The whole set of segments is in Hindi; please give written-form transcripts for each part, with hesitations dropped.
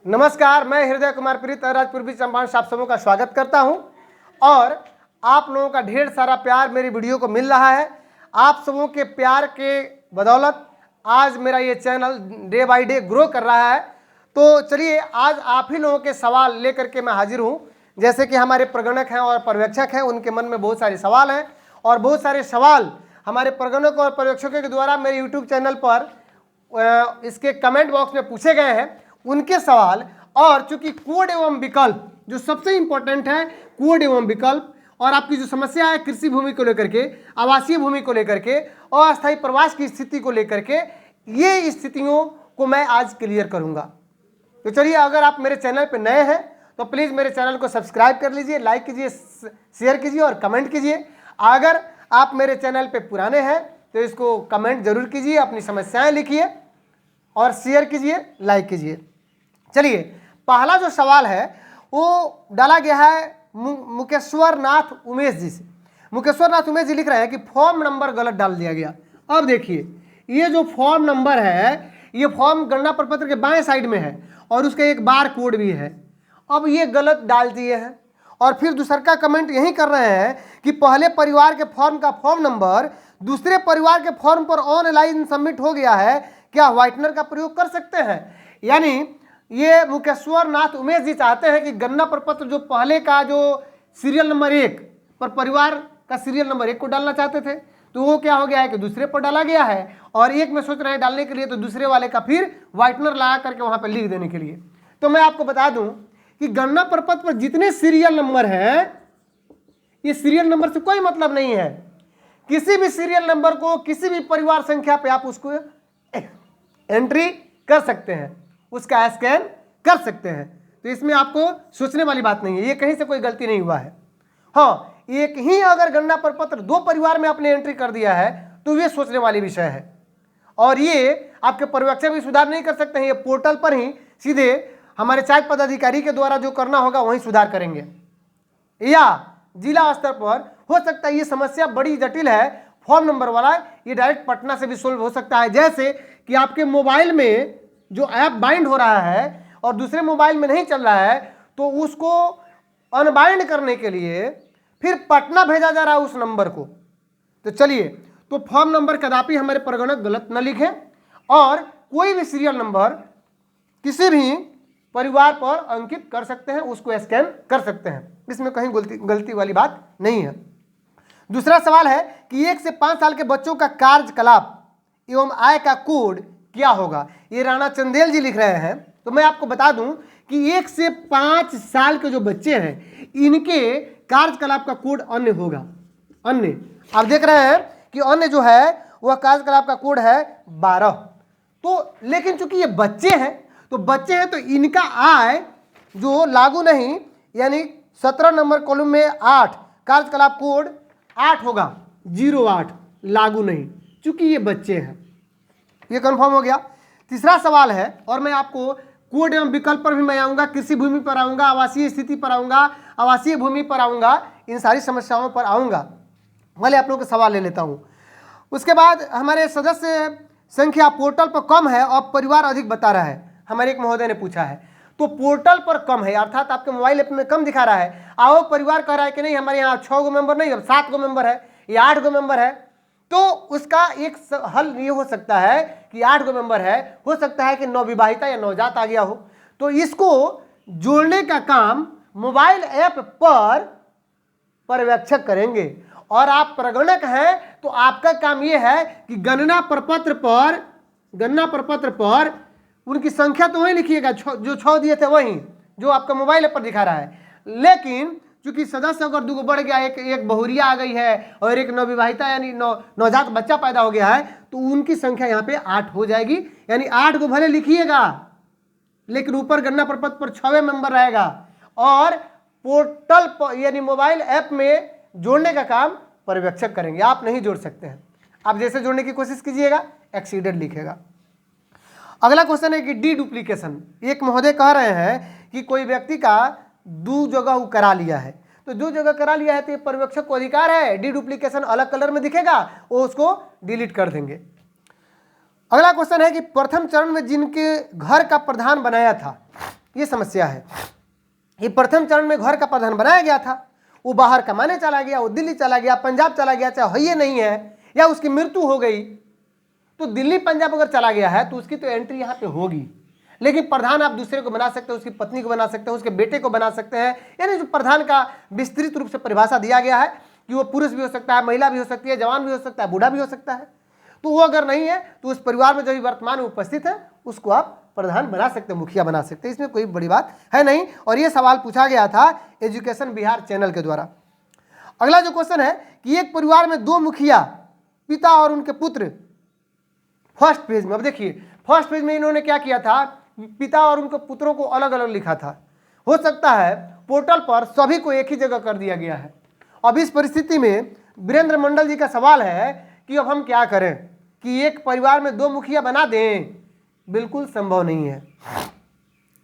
नमस्कार, मैं हृदय कुमार प्रीत राजपूर्वी चंपारण आप सबों का स्वागत करता हूं और आप लोगों का ढेर सारा प्यार मेरी वीडियो को मिल रहा है। आप सबों के प्यार के बदौलत आज मेरा ये channel day by day grow कर रहा है। तो चलिए आज आप ही लोगों के सवाल लेकर के मैं हाजिर हूं। जैसे कि हमारे प्रगणक हैं और पर्यवेक्षक हैं, उनके मन में बहुत सारे सवाल हैं और बहुत सारे सवाल हमारे प्रगणक और पर्यवेक्षकों के द्वारा मेरे यूट्यूब चैनल पर इसके कमेंट बॉक्स में पूछे गए हैं, उनके सवाल। और चूंकि कोड एवं विकल्प जो सबसे इंपॉर्टेंट है, कोड एवं विकल्प और आपकी जो समस्या है कृषि भूमि को लेकर के, आवासीय भूमि को लेकर के, अस्थायी प्रवास की स्थिति को लेकर के, ये स्थितियों को मैं आज क्लियर करूंगा। तो चलिए, अगर आप मेरे चैनल पर नए हैं तो प्लीज़ मेरे चैनल को सब्सक्राइब कर लीजिए, लाइक कीजिए, शेयर कीजिए और कमेंट कीजिए। अगर आप मेरे चैनल पे पुराने हैं तो इसको कमेंट जरूर कीजिए, अपनी समस्याएं लिखिए और शेयर कीजिए, लाइक कीजिए। चलिए, पहला जो सवाल है वो डाला गया है मुकेश्वर नाथ उमेश जी से। मुकेश्वर नाथ उमेश जी लिख रहे हैं कि फॉर्म नंबर गलत डाल दिया गया। अब देखिए, ये जो फॉर्म नंबर है, ये फॉर्म गणना प्रपत्र के बाएं साइड में है और उसका एक बार कोड भी है। अब ये गलत डाल दिए हैं और फिर दूसरा का कमेंट यही कर रहे हैं कि पहले परिवार के फॉर्म का फॉर्म नंबर दूसरे परिवार के फॉर्म पर ऑनलाइन सबमिट हो गया है, क्या व्हाइटनर का प्रयोग कर सकते हैं? यानी ये मुकेश्वर नाथ उमेश जी चाहते हैं कि गणना प्रपत्र जो पहले का जो सीरियल नंबर 1 पर परिवार का सीरियल नंबर 1 को डालना चाहते थे, तो वो क्या हो गया है कि दूसरे पर डाला गया है और एक में सोच रहे हैं डालने के लिए, तो दूसरे वाले का फिर व्हाइटनर लगा करके वहां पर लिख देने के लिए। तो मैं आपको बता दूं कि गणना प्रपत्र पर जितने सीरियल नंबर हैं, ये सीरियल नंबर से कोई मतलब नहीं है। किसी भी सीरियल नंबर को किसी भी परिवार संख्या पे आप उसको एंट्री कर सकते हैं, उसका स्कैन कर सकते हैं। तो इसमें आपको सोचने वाली बात नहीं है, ये कहीं से कोई गलती नहीं हुआ है। हाँ, एक ही अगर गणना प्रपत्र 2 परिवार में आपने एंट्री कर दिया है तो ये सोचने वाली विषय है और ये आपके पर्यवेक्षक भी सुधार नहीं कर सकते हैं। ये पोर्टल पर ही सीधे हमारे चार्ज पदाधिकारी के द्वारा जो करना होगा वहीं सुधार करेंगे, या जिला स्तर पर हो सकता है ये समस्या बड़ी जटिल है फॉर्म नंबर वाला, ये डायरेक्ट पटना से भी सोल्व हो सकता है। जैसे कि आपके मोबाइल में जो ऐप बाइंड हो रहा है और दूसरे मोबाइल में नहीं चल रहा है, तो उसको अनबाइंड करने के लिए फिर पटना भेजा जा रहा है उस नंबर को। तो चलिए, तो फॉर्म नंबर कदापि हमारे प्रगणक गलत न लिखें और कोई भी सीरियल नंबर किसी भी परिवार पर अंकित कर सकते हैं, उसको स्कैन कर सकते हैं, इसमें कहीं गलती वाली बात नहीं है। दूसरा सवाल है कि 1 से 5 साल के बच्चों का कार्यकलाप एवं आय का कोड क्या होगा? ये राणा चंदेल जी लिख रहे हैं। तो मैं आपको बता दूं कि 1 से 5 साल के जो बच्चे हैं, इनके कार्यकलाप का कोड अन्य होगा। अन्य आप देख रहे हैं कि अन्य जो है वह कार्यकलाप का कोड है 12। तो लेकिन चूंकि ये बच्चे हैं, तो बच्चे हैं तो इनका आय जो लागू नहीं, यानी 17 नंबर कॉलम में 8 कार्यकलाप कोड 8 होगा, 08 लागू नहीं, चूंकि ये बच्चे हैं। ये कंफर्म हो गया। तीसरा सवाल है, और मैं आपको कोड एवं विकल्प पर भी मैं आऊँगा, कृषि भूमि पर आऊँगा, आवासीय स्थिति पर आऊँगा, आवासीय भूमि पर आऊँगा, इन सारी समस्याओं पर आऊँगा। भले आप लोगों के सवाल ले लेता हूँ। उसके बाद हमारे सदस्य संख्या पोर्टल पर कम है और परिवार अधिक बता रहा है, हमारे एक महोदय ने पूछा है। तो पोर्टल पर कम है अर्थात आपके मोबाइल ऐप में कम दिखा रहा है। आओ परिवार कह रहा है कि नहीं हमारे यहाँ 6 गो मेंबर नहीं, अब 7 गो मेंबर है या 8 गो मेंबर है। तो उसका एक हल ये हो सकता है कि 8 गो मेंबर है, हो सकता है कि नवविवाहिता या नवजात आ गया हो। तो इसको जोड़ने का काम मोबाइल ऐप पर पर्यवेक्षक करेंगे और आप प्रगणक हैं तो आपका काम यह है कि गणना प्रपत्र पर उनकी संख्या तो वही लिखिएगा, जो 6 दिए थे वही जो आपका मोबाइल ऐप पर दिखा रहा है। लेकिन चूंकि सदस्य अगर 2 बढ़ गया, एक बहुरिया आ गई है और एक नवविवाहिता यानी नवजात बच्चा पैदा हो गया है, तो उनकी संख्या यहाँ पे 8 हो जाएगी। यानी 8 को भले लिखिएगा लेकिन ऊपर गणना प्रपत्र पर 6वें मेंबर रहेगा और पोर्टल पर यानी मोबाइल ऐप में जोड़ने का काम पर्यवेक्षक करेंगे, आप नहीं जोड़ सकते हैं। आप जैसे जोड़ने की कोशिश कीजिएगा, एक्सीडेड लिखेगा। अगला क्वेश्चन है कि डी डुप्लीकेशन। एक महोदय कह रहे हैं कि कोई व्यक्ति का 2 जगह वो करा लिया है, तो 2 जगह करा लिया है तो ये पर्यवेक्षक को अधिकार है, डी डुप्लीकेशन अलग कलर में दिखेगा, वो उसको डिलीट कर देंगे। अगला क्वेश्चन है कि प्रथम चरण में जिनके घर का प्रधान बनाया था, ये समस्या है। ये प्रथम चरण में घर का प्रधान बनाया गया था, वो बाहर कमाने चला गया, वो दिल्ली चला गया, पंजाब चला गया, चाहे ये नहीं है या उसकी मृत्यु हो गई, तो दिल्ली पंजाब अगर चला गया है तो उसकी तो एंट्री यहाँ पे होगी। लेकिन प्रधान आप दूसरे को बना सकते हैं, उसकी पत्नी को बना सकते हैं, उसके बेटे को बना सकते हैं। यानी जो प्रधान का विस्तृत रूप से परिभाषा दिया गया है कि वो पुरुष भी हो सकता है, महिला भी हो सकती है, जवान भी हो सकता है, बूढ़ा भी हो सकता है। तो वो अगर नहीं है तो उस परिवार में जो वर्तमान में उपस्थित है उसको आप प्रधान बना सकते हैं, मुखिया बना सकते हैं, इसमें कोई बड़ी बात है नहीं। और ये सवाल पूछा गया था एजुकेशन बिहार चैनल के द्वारा। अगला जो क्वेश्चन है कि एक परिवार में 2 मुखिया, पिता और उनके पुत्र, फर्स्ट पेज में। अब देखिए फर्स्ट पेज में इन्होंने क्या किया था, पिता और उनके पुत्रों को अलग अलग लिखा था। हो सकता है पोर्टल पर सभी को एक ही जगह कर दिया गया है। अब इस परिस्थिति में वीरेंद्र मंडल जी का सवाल है कि अब हम क्या करें कि एक परिवार में 2 मुखिया बना दें। बिल्कुल संभव नहीं है,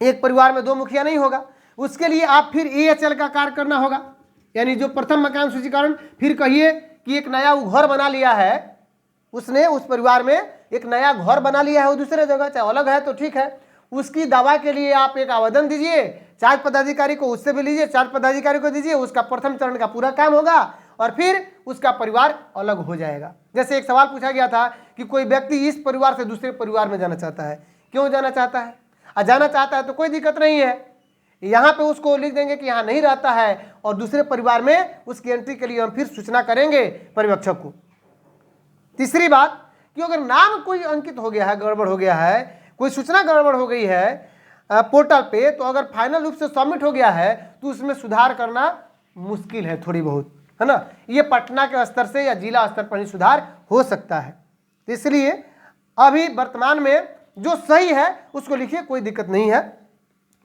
एक परिवार में 2 मुखिया नहीं होगा। उसके लिए आप फिर AHL का कार्य करना होगा, यानी जो प्रथम मकान सूचीकरण, फिर कहिए कि एक नया घर बना लिया है उसने, उस परिवार में एक नया घर बना लिया है, वो दूसरे जगह चाहे अलग है तो ठीक है, उसकी दावा के लिए आप एक आवेदन दीजिए चार्ज पदाधिकारी को, उससे भी लीजिए, चार्ज पदाधिकारी को दीजिए, उसका प्रथम चरण का पूरा काम होगा और फिर उसका परिवार अलग हो जाएगा। जैसे एक सवाल पूछा गया था कि कोई व्यक्ति इस परिवार से दूसरे परिवार में जाना चाहता है, क्यों जाना चाहता है? जाना चाहता है तो कोई दिक्कत नहीं है, यहाँ पे उसको लिख देंगे कि यहाँ नहीं रहता है और दूसरे परिवार में उसकी एंट्री के लिए हम फिर सूचना करेंगे पर्यवेक्षक को। तीसरी बात कि अगर नाम कोई अंकित हो गया है, गड़बड़ हो गया है, कोई सूचना गड़बड़ हो गई है पोर्टल पे, तो अगर फाइनल रूप से सबमिट हो गया है तो उसमें सुधार करना मुश्किल है थोड़ी बहुत, है ना। ये पटना के स्तर से या जिला स्तर पर ही सुधार हो सकता है। तो इसलिए अभी वर्तमान में जो सही है उसको लिखिए, कोई दिक्कत नहीं है।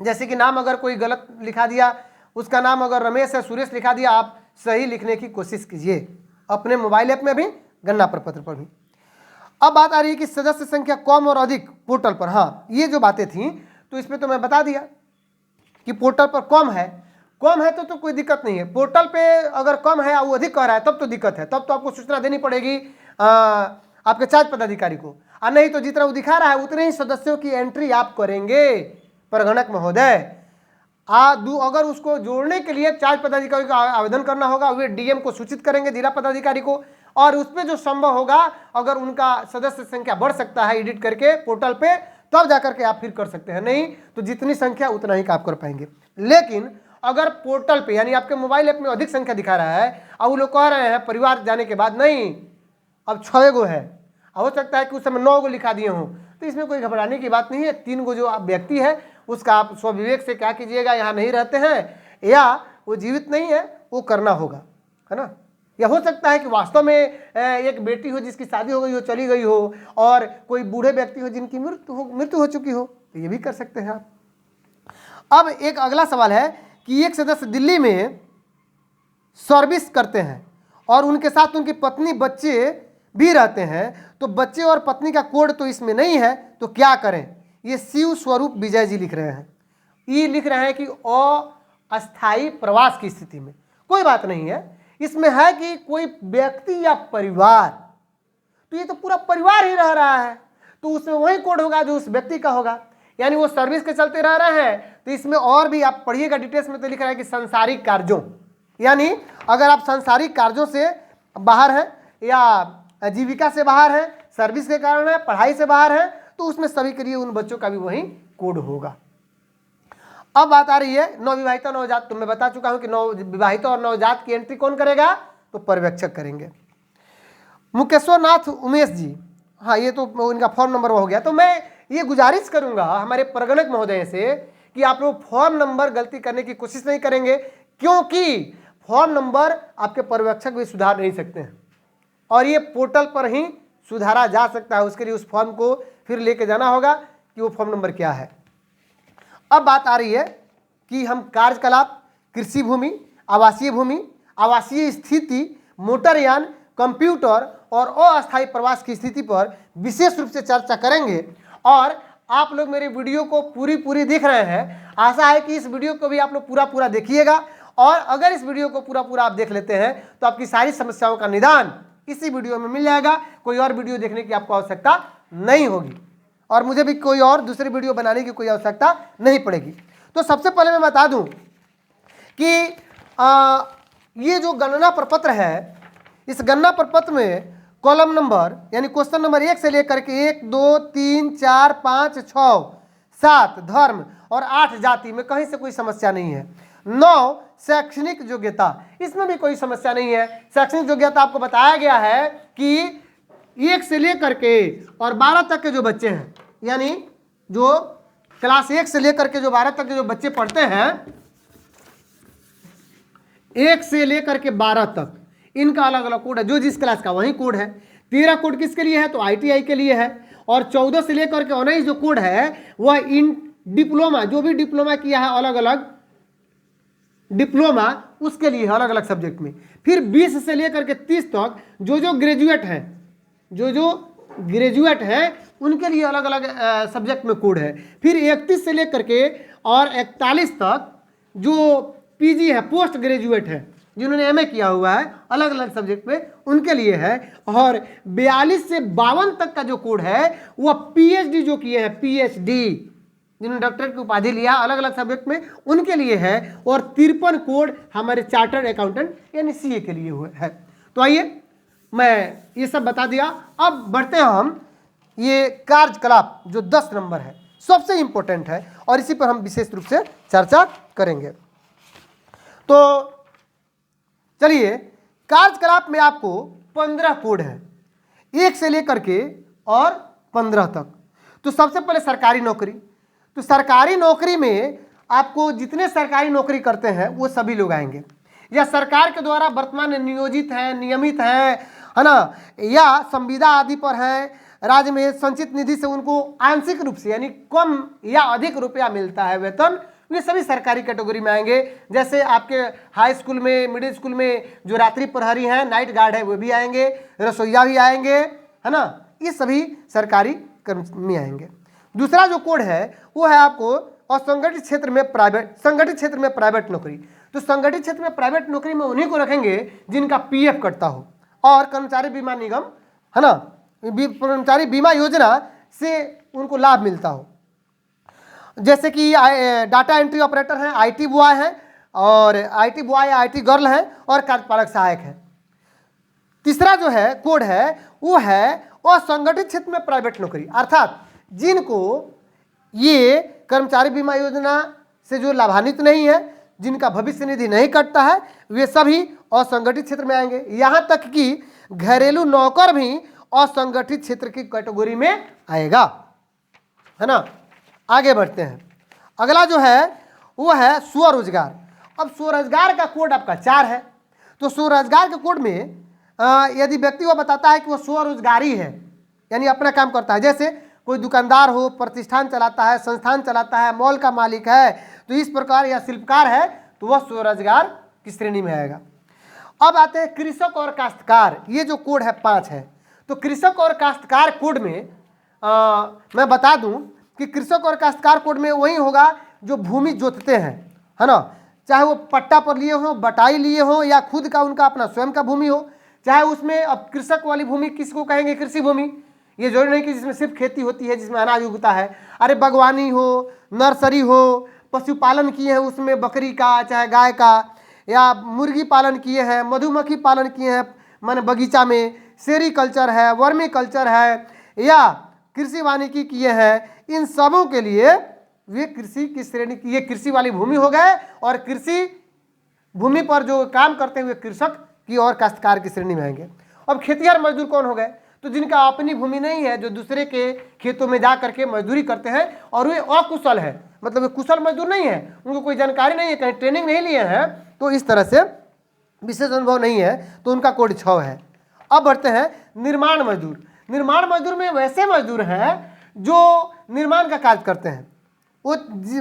जैसे कि नाम अगर कोई गलत लिखा दिया, उसका नाम अगर रमेश है, सुरेश लिखा दिया, आप सही लिखने की कोशिश कीजिए अपने मोबाइल ऐप में भी, गणना प्रपत्र पर भी। अब बात आ रही है कि सदस्य संख्या कम और अधिक पोर्टल पर। हाँ, ये जो बातें थी तो इसमें तो मैं बता दिया कि पोर्टल पर कम है तो कोई दिक्कत नहीं है। पोर्टल पे अगर कम है और वो अधिक कह रहा है तब तो दिक्कत है, तब तो आपको सूचना देनी पड़ेगी आपके चार्ज पदाधिकारी को, और नहीं तो जितना वो दिखा रहा है उतने ही सदस्यों की एंट्री आप करेंगे प्रगणक महोदय। अगर उसको जोड़ने के लिए चार्ज पदाधिकारी को आवेदन करना होगा, वे DM को सूचित करेंगे, जिला पदाधिकारी को, और उसमें जो संभव होगा अगर उनका सदस्य संख्या बढ़ सकता है एडिट करके पोर्टल पे, तब जाकर के आप फिर कर सकते हैं, नहीं तो जितनी संख्या उतना ही आप कर पाएंगे। लेकिन अगर पोर्टल पे यानी आपके मोबाइल ऐप में अधिक संख्या दिखा रहा है और वो लोग कह रहे हैं परिवार जाने के बाद नहीं अब 6 गो है, हो सकता है कि उस समय 9 गो लिखा दिए हों, तो इसमें कोई घबराने की बात नहीं है। 3 गो जो व्यक्ति है उसका आप स्वविवेक से क्या कीजिएगा, यहाँ नहीं रहते हैं या वो जीवित नहीं है, वो करना होगा, है ना। या हो सकता है कि वास्तव में एक बेटी हो जिसकी शादी हो गई हो, चली गई हो, और कोई बूढ़े व्यक्ति हो जिनकी मृत्यु हो चुकी हो, तो ये भी कर सकते हैं आप। अब एक अगला सवाल है कि एक सदस्य दिल्ली में सर्विस करते हैं और उनके साथ उनकी पत्नी बच्चे भी रहते हैं, तो बच्चे और पत्नी का कोड तो इसमें नहीं है, तो क्या करें? ये शिव स्वरूप विजय जी लिख रहे हैं। ये लिख रहे हैं कि अस्थायी प्रवास की स्थिति में कोई बात नहीं है, इसमें है कि कोई व्यक्ति या परिवार, तो ये तो पूरा परिवार ही रह रहा है, तो उसमें वही कोड होगा जो उस व्यक्ति का होगा, यानी वो सर्विस के चलते रह रहे हैं। तो इसमें और भी आप पढ़िएगा डिटेल्स में, तो लिख रहा है कि सांसारिक कार्यों, यानी अगर आप सांसारिक कार्यों से बाहर हैं या जीविका से बाहर हैं, सर्विस के कारण है, पढ़ाई से बाहर है, तो उसमें सभी के लिए उन बच्चों का भी वही कोड होगा। अब बात आ रही है नवविवाहिता नवजात, तो मैं बता चुका हूं कि नवविवाहित और नवजात की एंट्री कौन करेगा, तो पर्यवेक्षक करेंगे। मुकेश्वर नाथ उमेश जी, हाँ ये तो इनका फॉर्म नंबर हो गया। तो मैं ये गुजारिश करूंगा हमारे प्रगणक महोदय से कि आप लोग फॉर्म नंबर गलती करने की कोशिश नहीं करेंगे, क्योंकि फॉर्म नंबर आपके पर्यवेक्षक भी सुधार नहीं सकते हैं और ये पोर्टल पर ही सुधारा जा सकता है। उसके लिए उस फॉर्म को फिर लेके जाना होगा कि वो फॉर्म नंबर क्या है। अब बात आ रही है कि हम कार्यकलाप, कृषि भूमि, आवासीय स्थिति, मोटरयान, कंप्यूटर और अस्थायी प्रवास की स्थिति पर विशेष रूप से चर्चा करेंगे। और आप लोग मेरे वीडियो को पूरी देख रहे हैं, आशा है कि इस वीडियो को भी आप लोग पूरा देखिएगा, और अगर इस वीडियो को पूरा आप देख लेते हैं तो आपकी सारी समस्याओं का निदान इसी वीडियो में मिल जाएगा। कोई और वीडियो देखने की आपको आवश्यकता नहीं होगी और मुझे भी कोई और दूसरी वीडियो बनाने की कोई आवश्यकता नहीं पड़ेगी। तो सबसे पहले मैं बता दूं कि ये जो गणना प्रपत्र है, इस गणना प्रपत्र में कॉलम नंबर यानी क्वेश्चन नंबर 1 से लेकर के 1 2 3 4 5 6 7 धर्म और 8 जाति में कहीं से कोई समस्या नहीं है। 9 शैक्षणिक योग्यता, इसमें भी कोई समस्या नहीं है। शैक्षणिक योग्यता आपको बताया गया है कि 1 से लेकर के और 12 तक के जो बच्चे हैं, यानी जो क्लास 1 से लेकर के जो 12 तक के जो बच्चे पढ़ते हैं, 1 से लेकर के 12 तक, इनका अलग अलग कोड है। जो जिस क्लास का वही कोड है। 13 कोड किसके लिए है? तो ITI के लिए है। और 14 से लेकर के 19 जो कोड है वह इन डिप्लोमा, जो भी डिप्लोमा किया है अलग अलग डिप्लोमा, उसके लिए अलग अलग सब्जेक्ट में। फिर 20 से लेकर के 30 तक जो ग्रेजुएट हैं, जो ग्रेजुएट हैं उनके लिए अलग अलग सब्जेक्ट में कोड है। फिर 31 से लेकर के और 41 तक जो PG है, पोस्ट ग्रेजुएट है, जिन्होंने MA किया हुआ है अलग अलग सब्जेक्ट में, उनके लिए है। और 42 से 52 तक का जो कोड है वह PhD जो किए हैं, PhD जिन्होंने डॉक्टरेट की उपाधि लिया अलग अलग सब्जेक्ट में, उनके लिए है। और 53 कोड हमारे चार्टर्ड अकाउंटेंट यानी CA के लिए हुए है। तो आइए मैं ये सब बता दिया। अब बढ़ते हैं हम ये कार्यकलाप जो 10 नंबर है, सबसे इंपॉर्टेंट है और इसी पर हम विशेष रूप से चर्चा करेंगे। तो चलिए, कार्यकलाप में आपको 15 कोड है, 1 से लेकर के और 15 तक। तो सबसे पहले सरकारी नौकरी। तो सरकारी नौकरी में आपको जितने सरकारी नौकरी करते हैं वो सभी लोग आएंगे, या सरकार के द्वारा वर्तमान में नियोजित हैं, नियमित हैं, है ना, या संविदा आदि पर हैं, राज्य में संचित निधि से उनको आंशिक रूप से यानी कम या अधिक रुपया मिलता है वेतन, ये सभी सरकारी कैटेगरी में आएंगे। जैसे आपके हाई स्कूल में, मिडिल स्कूल में जो रात्रि प्रहरी हैं, नाइट गार्ड है, वो भी आएंगे, रसोईया भी आएंगे, है ना, ये सभी सरकारी कर्मी आएंगे। दूसरा जो कोड है वो है आपको असंगठित क्षेत्र में प्राइवेट, संगठित क्षेत्र में प्राइवेट नौकरी। तो संगठित क्षेत्र में प्राइवेट नौकरी में उन्हीं को रखेंगे जिनका PF कटता हो और कर्मचारी बीमा निगम, है ना, कर्मचारी बीमा योजना से उनको लाभ मिलता हो। जैसे कि डाटा एंट्री ऑपरेटर हैं, IT बॉय हैं, और IT बॉय या IT गर्ल हैं, और कार्यपालक सहायक हैं। तीसरा जो है कोड है वो है असंगठित क्षेत्र में प्राइवेट नौकरी, अर्थात जिनको ये कर्मचारी बीमा योजना से जो लाभान्वित नहीं है, जिनका भविष्य निधि नहीं कटता है, वे सभी असंगठित क्षेत्र में आएंगे। यहाँ तक कि घरेलू नौकर भी असंगठित क्षेत्र की कैटेगरी में आएगा, है ना। आगे बढ़ते हैं। अगला जो है वो है स्वरोजगार। अब स्वरोजगार का कोड आपका 4 है। तो स्वरोजगार के कोड में यदि व्यक्ति वो बताता है कि वो स्वरोजगारी है, यानी अपना काम करता है, जैसे कोई दुकानदार हो, प्रतिष्ठान चलाता है, संस्थान चलाता है, मॉल का मालिक है, तो इस प्रकार, या शिल्पकार है, तो वह स्वरोजगार की श्रेणी में आएगा। अब आते हैं कृषक और काश्तकार। ये जो कोड है 5 है। तो कृषक और काश्तकार कोड में मैं बता दूं कि कृषक और काश्तकार कोड में वही होगा जो भूमि जोतते हैं, है ना, चाहे वो पट्टा पर लिए हो, बटाई लिए हो, या खुद का उनका अपना स्वयं का भूमि हो, चाहे उसमें, अब कृषक वाली भूमि किसको कहेंगे? कृषि भूमि। ये जरूरी नहीं कि जिसमें सिर्फ खेती होती है, जिसमें अनाज उगता है। अरे बागवानी हो, नर्सरी हो, पशुपालन किए हैं उसमें बकरी का चाहे गाय का, या मुर्गी पालन किए हैं, मधुमक्खी पालन किए हैं माने बगीचा में, सेरीकल्चर है, वर्मी कल्चर है, या कृषि वानिकी किए हैं, इन सबों के लिए वे कृषि की श्रेणी की, ये कृषि वाली भूमि हो गए, और कृषि भूमि पर जो काम करते हुए कृषक की और काश्तकार की श्रेणी में आएंगे। अब खेतिहर मजदूर कौन हो गए? तो जिनका अपनी भूमि नहीं है, जो दूसरे के खेतों में जा करके मजदूरी करते हैं और वे अकुशल है, मतलब वे कुशल मजदूर नहीं है, उनको कोई जानकारी नहीं है, कहीं ट्रेनिंग नहीं लिए हैं, तो इस तरह से विशेष अनुभव नहीं है, तो उनका कोड 6 है। अब बढ़ते हैं निर्माण मजदूर। निर्माण मजदूर में वैसे मजदूर हैं जो निर्माण का कार्य करते हैं। वो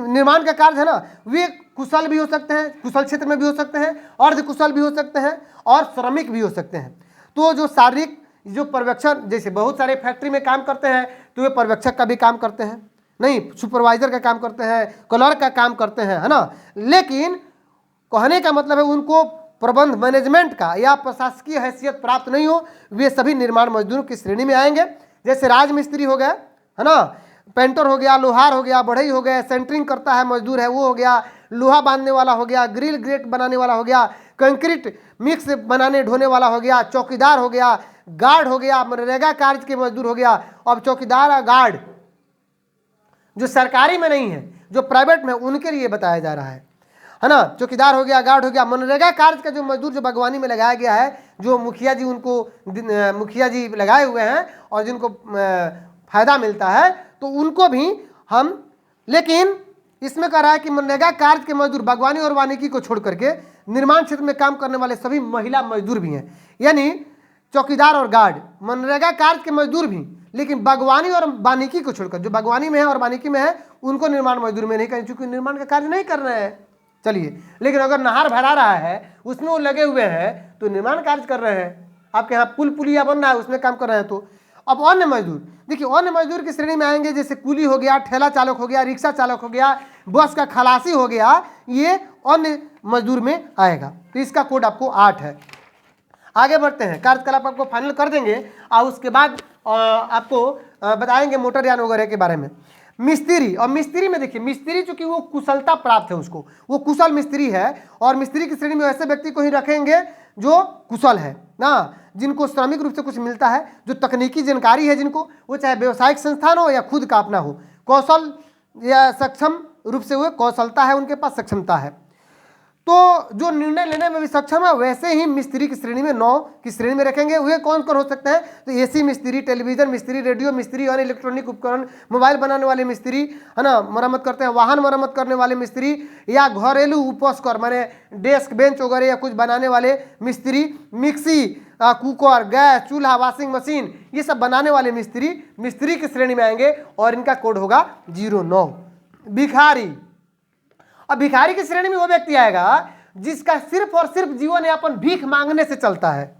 निर्माण का कार्य है ना, वे कुशल भी हो सकते हैं, कुशल क्षेत्र में भी हो सकते हैं, अर्ध कुशल भी हो सकते हैं, और श्रमिक भी हो सकते हैं। तो जो शारीरिक जो पर्यवेक्षण, जैसे बहुत सारे फैक्ट्री में काम करते हैं तो वे पर्यवेक्षक का भी काम करते हैं, नहीं सुपरवाइजर का काम करते हैं, क्लर्क का काम करते हैं, है ना। लेकिन कहने का मतलब है उनको प्रबंध मैनेजमेंट का या प्रशासकीय हैसियत प्राप्त नहीं हो, वे सभी निर्माण मजदूरों की श्रेणी में आएंगे। जैसे राजमिस्त्री हो गए, है ना, पेंटर हो गया, लोहार हो गया, बढ़ई हो गया, सेंटरिंग करता है मजदूर है वो हो गया, लोहा बांधने वाला हो गया, ग्रिल ग्रेट बनाने वाला हो गया, कंक्रीट मिक्स बनाने ढोने वाला हो गया, चौकीदार हो गया, गार्ड हो गया, मनरेगा कार्य के मजदूर हो गया। अब चौकीदार और गार्ड जो सरकारी में नहीं है, जो प्राइवेट में, उनके लिए बताया जा रहा है ना। चौकीदार हो गया, गार्ड हो गया, मनरेगा कार्य का जो मजदूर जो बागवानी में लगाया गया है, जो मुखिया जी उनको मुखिया जी लगाए हुए हैं और जिनको फायदा मिलता है, तो उनको भी हम, लेकिन इसमें कह रहा है कि मनरेगा कार्य के मजदूर बागवानी और वानिकी को छोड़ करके निर्माण क्षेत्र में काम करने वाले सभी महिला मजदूर भी हैं, यानी चौकीदार और गार्ड मनरेगा कार्य के मजदूर भी, लेकिन बागवानी और वानिकी को छोड़कर, जो बागवानी में है और वानिकी में है उनको निर्माण मजदूर में नहीं करें, क्योंकि निर्माण का कार्य नहीं कर रहे हैं। चलिए, लेकिन अगर नहर भरा रहा है उसमें वो लगे हुए हैं तो निर्माण कार्य कर रहे हैं। आपके यहाँ पुल पुलिया बन रहा है उसमें काम कर रहे हैं। तो अब अन्य मजदूर, देखिए अन्य मजदूर की श्रेणी में आएंगे, जैसे कुली हो गया, ठेला चालक हो गया, रिक्शा चालक हो गया, बस का खलासी हो गया, ये अन्य मजदूर में आएगा। तो इसका कोड आपको 8 है। आगे बढ़ते हैं, कार्यकलाप आपको फाइनल कर देंगे और उसके बाद आपको बताएंगे मोटर यान वगैरह के बारे में। मिस्त्री, और मिस्त्री में देखिए, मिस्त्री चूंकि वो कुशलता प्राप्त है, उसको वो कुशल मिस्त्री है, और मिस्त्री की श्रेणी में ऐसे व्यक्ति को ही रखेंगे जो कुशल है ना, जिनको श्रमिक रूप से कुछ मिलता है, जो तकनीकी जानकारी है जिनको, वो चाहे व्यवसायिक संस्थान हो या खुद का अपना हो, कौशल या सक्षम रूप से वो कौशलता है, उनके पास सक्षमता है, तो जो निर्णय लेने में भी सक्षम है, वैसे ही मिस्त्री की श्रेणी में 9 की श्रेणी में रखेंगे। वे कौन कौन हो सकते हैं? तो एसी मिस्त्री, टेलीविजन मिस्त्री, रेडियो मिस्त्री और इलेक्ट्रॉनिक उपकरण, मोबाइल बनाने वाले मिस्त्री है ना, मरम्मत करते हैं, वाहन मरम्मत करने वाले मिस्त्री, या घरेलू उपस्कर माने डेस्क बेंच वगैरह या कुछ बनाने वाले मिस्त्री, मिक्सी, कुकर, गैस चूल्हा, वॉशिंग मशीन, ये सब बनाने वाले मिस्त्री मिस्त्री की श्रेणी में आएंगे और इनका कोड होगा 09। भिखारी, अब भिखारी की श्रेणी में वो व्यक्ति आएगा जिसका सिर्फ और सिर्फ जीवन यापन भीख मांगने से चलता है,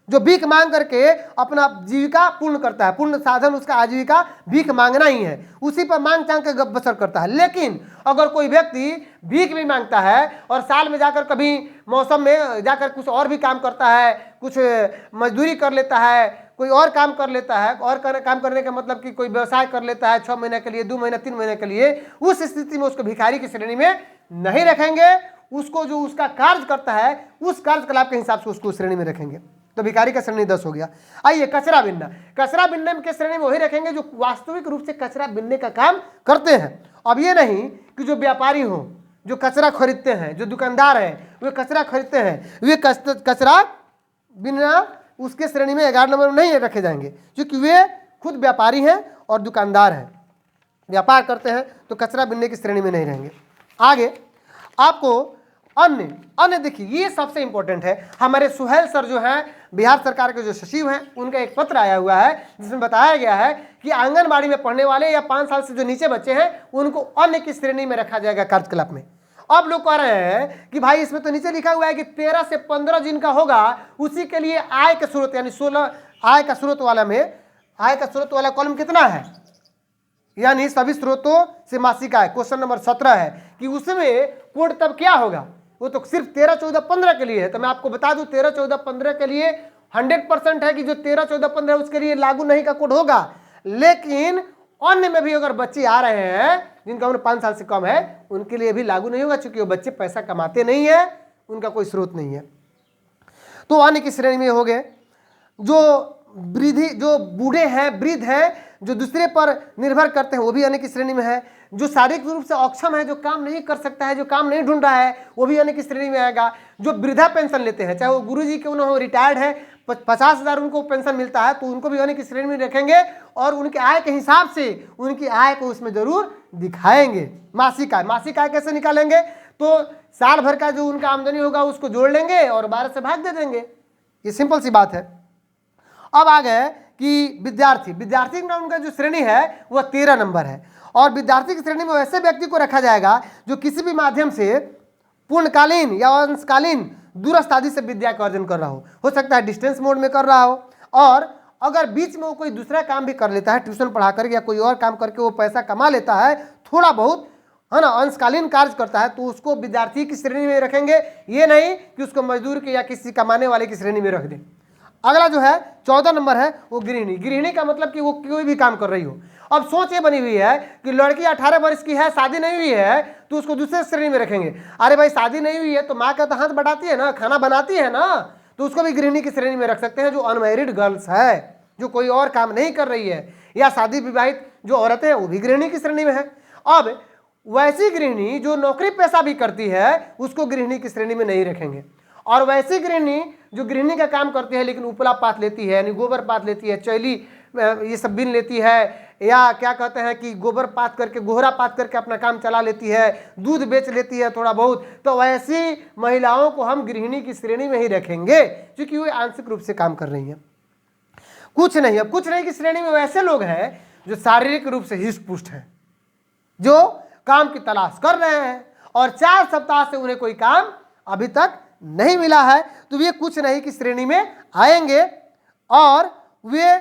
जो भीख मांग करके अपना जीविका पूर्ण करता है, पूर्ण साधन उसका आजीविका भीख मांगना ही है, उसी पर मांग चांग के बसर करता है। लेकिन अगर कोई व्यक्ति भीख भी मांगता है और साल में जाकर कभी मौसम में जाकर कुछ और भी काम करता है, कुछ मजदूरी कर लेता है, कोई और काम कर लेता है, और काम करने का मतलब कि कोई व्यवसाय कर लेता है 6 महीने के लिए, 2 महीने 3 महीने के लिए, उस स्थिति में उसको भिखारी की श्रेणी में नहीं रखेंगे। उसको जो उसका कार्य करता है उस कार्यकलाप के हिसाब से उसको श्रेणी में रखेंगे। तो भिखारी का श्रेणी 10 हो गया। आइए कचरा बिनना, कचरा बिनने के श्रेणी में वही रखेंगे जो वास्तविक रूप से कचरा बिनने का काम करते हैं। अब ये नहीं कि जो व्यापारी हो, जो कचरा खरीदते हैं, जो दुकानदार हैं वे कचरा खरीदते हैं, वे कचरा बिनना उसके श्रेणी में 11 नंबर में नहीं रखे जाएंगे, क्योंकि वे खुद व्यापारी हैं और दुकानदार हैं, व्यापार करते हैं, तो कचरा बिनने की श्रेणी में नहीं रहेंगे। आगे आपको अन्य देखिए, ये सबसे इंपॉर्टेंट है। हमारे सुहेल सर जो हैं, बिहार सरकार के जो सचिव हैं, उनका एक पत्र आया हुआ है जिसमें बताया गया है कि आंगनबाड़ी में पढ़ने वाले या 5 साल से जो नीचे बच्चे हैं उनको अन्य की श्रेणी में रखा जाएगा कार्यकलाप में। अब लोग कह रहे हैं कि भाई इसमें तो नीचे लिखा हुआ है कि 13 से 15 जिनका होगा उसी के लिए आय का स्रोत, यानी 16 आय का स्रोत वाला में, आय का स्रोत वाला कॉलम कितना है, यानी सभी स्रोतों से मासिक आय, क्वेश्चन नंबर 17 है कि उसमें कोड तब क्या होगा। वो तो सिर्फ 13, 14, 15 के लिए है। तो मैं आपको बता दूं 13, 14, 15 के लिए 100% है कि जो 13, 14, 15 उसके लिए लागू नहीं का कोड होगा। लेकिन अन्य में भी अगर बच्चे आ रहे हैं जिनका उम्र 5 साल से कम है, उनके लिए भी लागू नहीं होगा, क्योंकि वो बच्चे पैसा कमाते नहीं है, उनका कोई स्रोत नहीं है। तो अन्य की श्रेणी में हो गए जो जो बूढ़े हैं, वृद्ध हैं, जो दूसरे पर निर्भर करते हैं, वो भी अन्य की श्रेणी में है। जो शारीरिक रूप से अक्षम है, जो काम नहीं कर सकता है, जो काम नहीं ढूंढ रहा है, वो भी अन्य की श्रेणी में आएगा। जो वृद्धा पेंशन लेते हैं, चाहे वो गुरुजी के उन्होंने रिटायर्ड है, 50,000 उनको पेंशन मिलता है, तो उनको भी अन्य की श्रेणी में रखेंगे और उनके आय के हिसाब से उनकी आय को उसमें जरूर दिखाएंगे। मासिक आय कैसे निकालेंगे? तो साल भर का जो उनका आमदनी होगा उसको जोड़ लेंगे और 12 से भाग दे देंगे। ये सिंपल सी बात है। अब आ गए कि विद्यार्थी का उनका जो श्रेणी है वह 13 नंबर है, और विद्यार्थी की श्रेणी में ऐसे व्यक्ति को रखा जाएगा जो किसी भी माध्यम से पूर्णकालीन या अंशकालीन दूरस्थ आदि से विद्या का अर्जन कर रहा हो सकता है डिस्टेंस मोड में कर रहा हो, और अगर बीच में वो कोई दूसरा काम भी कर लेता है, ट्यूशन पढ़ा कर या कोई और काम करके वो पैसा कमा लेता है, थोड़ा बहुत है ना, अंशकालीन कार्य करता है, तो उसको विद्यार्थी की श्रेणी में रखेंगे। ये नहीं कि उसको मजदूर की या किसी कमाने वाले की श्रेणी में रख दें। अगला जो है 14 नंबर है वो गृहिणी। गृहिणी का मतलब कि वो कोई भी काम कर रही हो। अब सोच ये बनी हुई है कि लड़की 18 वर्ष की है, शादी नहीं हुई है, तो उसको दूसरे श्रेणी में रखेंगे। अरे भाई शादी नहीं हुई है तो माँ का तो हाथ बढ़ाती है ना, खाना बनाती है ना, तो उसको भी गृहिणी की श्रेणी में रख सकते हैं। जो अनमैरिड गर्ल्स है, जो कोई और काम नहीं कर रही है, या शादी विवाहित जो औरतें हैं वो भी गृहिणी की श्रेणी में है। अब वैसी गृहिणी जो नौकरी पेशा भी करती है उसको गृहिणी की श्रेणी में नहीं रखेंगे। और वैसी गृहिणी जो गृहिणी का काम करती है लेकिन उपला पात लेती है, यानी गोबर पात लेती है, चैली ये सब बीन लेती है, या क्या कहते हैं कि गोबर पात करके, गोहरा पात करके अपना काम चला लेती है, दूध बेच लेती है थोड़ा बहुत, तो वैसी महिलाओं को हम गृहिणी की श्रेणी में ही रखेंगे क्योंकि वो आंशिक रूप से काम कर रही हैं, कुछ नहीं। अब कुछ नहीं की श्रेणी में वैसे लोग हैं जो शारीरिक रूप से हिष्ट पुष्ट हैं, जो काम की तलाश कर रहे हैं और 4 सप्ताह से उन्हें कोई काम अभी तक नहीं मिला है, तो वे कुछ नहीं की श्रेणी में आएंगे और वे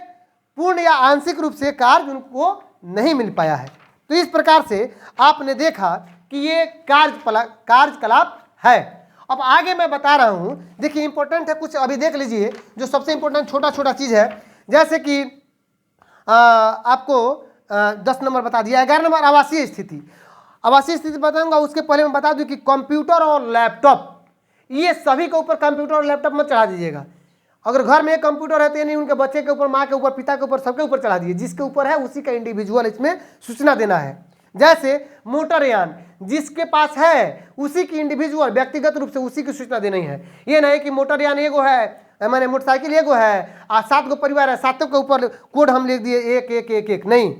पूर्ण या आंशिक रूप से कार्य उनको नहीं मिल पाया है। तो इस प्रकार से आपने देखा कि ये कार्यकलाप है। अब आगे मैं बता रहा हूं, देखिए इंपॉर्टेंट है कुछ, अभी देख लीजिए जो सबसे इंपॉर्टेंट छोटा छोटा चीज है। जैसे कि आपको 10 नंबर बता दिया। 11 नंबर आवासीय स्थिति। आवासीय स्थिति बताऊंगा, उसके पहले मैं बता दूं कि कंप्यूटर और लैपटॉप, ये सभी के ऊपर कंप्यूटर और लैपटॉप मत चढ़ा दीजिएगा। अगर घर में एक कंप्यूटर है तो यानी उनके बच्चे के ऊपर, माँ के ऊपर, पिता के ऊपर, सबके ऊपर चढ़ा दीजिए। जिसके ऊपर है उसी का इंडिविजुअल इसमें सूचना देना है। जैसे मोटरयान जिसके पास है उसी की इंडिविजुअल व्यक्तिगत रूप से उसी की सूचना देनी है। ये नहीं कि मोटरयान एगो है, मैंने मोटरसाइकिल एगो है, 7 गो परिवार है, 7 के ऊपर कोड हम लिख दिए 1 1 1 1, नहीं।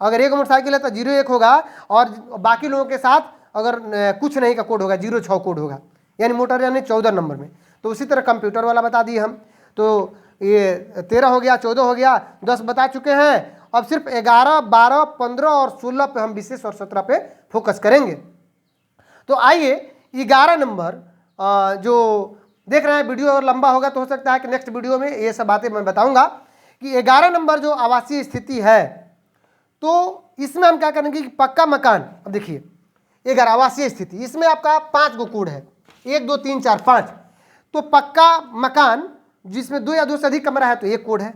अगर एक मोटरसाइकिल है तो 0 1 होगा और बाकी लोगों के साथ अगर कुछ नहीं का कोड होगा 0 6 कोड होगा, यानी मोटरयान 14 नंबर में। तो उसी तरह कंप्यूटर वाला बता दिए हम, तो ये 13 हो गया, 14 हो गया, 10 बता चुके हैं। अब सिर्फ 11 12 15 और 16 पे हम विशेष और 17 पे फोकस करेंगे। तो आइए 11 नंबर जो देख रहे हैं, वीडियो और लंबा होगा तो हो सकता है कि नेक्स्ट वीडियो में ये सब बातें मैं बताऊंगा कि 11 नंबर जो आवासीय स्थिति है, तो इसमें हम क्या करेंगे कि पक्का मकान। अब देखिए 11 आवासीय स्थिति, इसमें आपका 5 गो कोड है, 1 2 3 4 5। तो पक्का मकान जिसमें 2 या 2 से अधिक कमरा है तो 1 कोड है,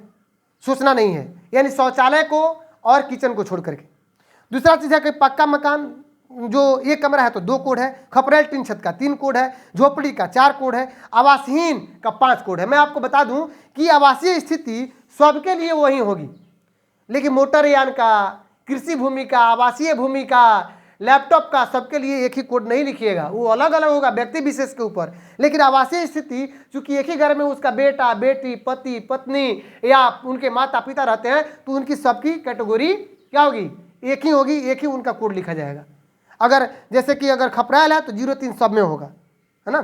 सूचना नहीं है, यानी शौचालय को और किचन को छोड़ करके। दूसरा चीज है कि पक्का मकान जो 1 कमरा है तो 2 कोड है, खपरेल टीन छत का 3 कोड है, झोपड़ी का 4 कोड है, आवासहीन का 5 कोड है। मैं आपको बता दूं कि आवासीय स्थिति सबके लिए वही होगी, लेकिन मोटरयान का, कृषि भूमि का, आवासीय भूमि का, लैपटॉप का, सबके लिए एक ही कोड नहीं लिखिएगा, वो अलग अलग होगा व्यक्ति विशेष के ऊपर। लेकिन आवासीय स्थिति चूंकि एक ही घर में उसका बेटा बेटी, पति पत्नी या उनके माता पिता रहते हैं, तो उनकी सबकी कैटेगरी क्या होगी, एक ही होगी, एक ही उनका कोड लिखा जाएगा। अगर जैसे कि अगर खपरेल है तो 0 3 सब में होगा, है ना।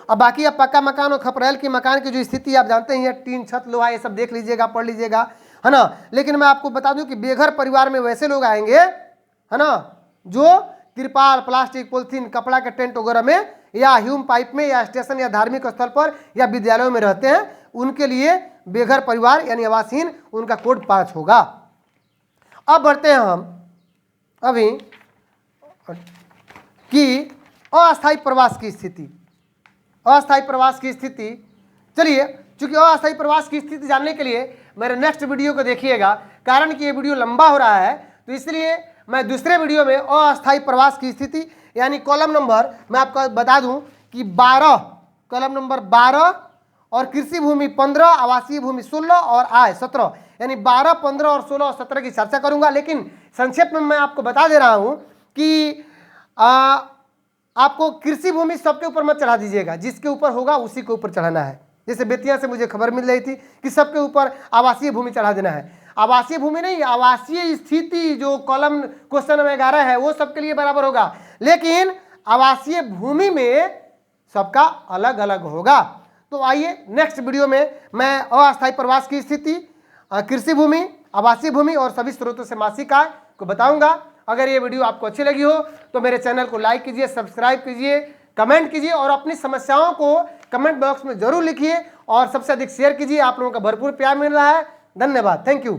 अब बाकी अब पक्का मकान और खपरेल की मकान की जो स्थिति आप जानते हैं, टीन छत लोहा ये सब देख लीजिएगा, पढ़ लीजिएगा, है ना। लेकिन मैं आपको बता दूं कि बेघर परिवार में वैसे लोग आएंगे, है ना, जो तिरपाल, प्लास्टिक, पॉलिथीन, कपड़ा के टेंट वगैरह में या ह्यूम पाइप में या स्टेशन या धार्मिक स्थल पर या विद्यालयों में रहते हैं, उनके लिए बेघर परिवार यानी आवासहीन, उनका कोड 5 होगा। अब बढ़ते हैं हम अभी कि अस्थायी प्रवास की स्थिति। अस्थायी प्रवास की स्थिति, चलिए चूंकि अस्थायी प्रवास की स्थिति जानने के लिए मेरे नेक्स्ट वीडियो को देखिएगा, कारण कि ये वीडियो लंबा हो रहा है, तो इसलिए मैं दूसरे वीडियो में अस्थायी प्रवास की स्थिति यानी कॉलम नंबर मैं आपको बता दूं कि 12, कॉलम नंबर 12 और कृषि भूमि 15, आवासीय भूमि 16 और आय 17, यानी 12, 15 और 16 और 17 की चर्चा करूंगा। लेकिन संक्षेप में मैं आपको बता दे रहा हूं कि आपको कृषि भूमि सबके ऊपर मत चढ़ा दीजिएगा, जिसके ऊपर होगा उसी के ऊपर चढ़ाना है। जैसे बेतिया से मुझे खबर मिल रही थी कि सबके ऊपर आवासीय भूमि चढ़ा देना है। आवासीय भूमि नहीं, आवासीय स्थिति जो कॉलम क्वेश्चन नंबर 11 है वो सबके लिए बराबर होगा, लेकिन आवासीय भूमि में सबका अलग अलग होगा। तो आइए नेक्स्ट वीडियो में मैं अस्थायी प्रवास की स्थिति, कृषि भूमि, आवासीय भूमि और सभी स्रोतों से मासिक आय को बताऊंगा। अगर ये वीडियो आपको अच्छी लगी हो तो मेरे चैनल को लाइक कीजिए, सब्सक्राइब कीजिए, कमेंट कीजिए और अपनी समस्याओं को कमेंट बॉक्स में जरूर लिखिए और सबसे अधिक शेयर कीजिए। आप लोगों का भरपूर प्यार मिल रहा है। धन्यवाद, थैंक यू।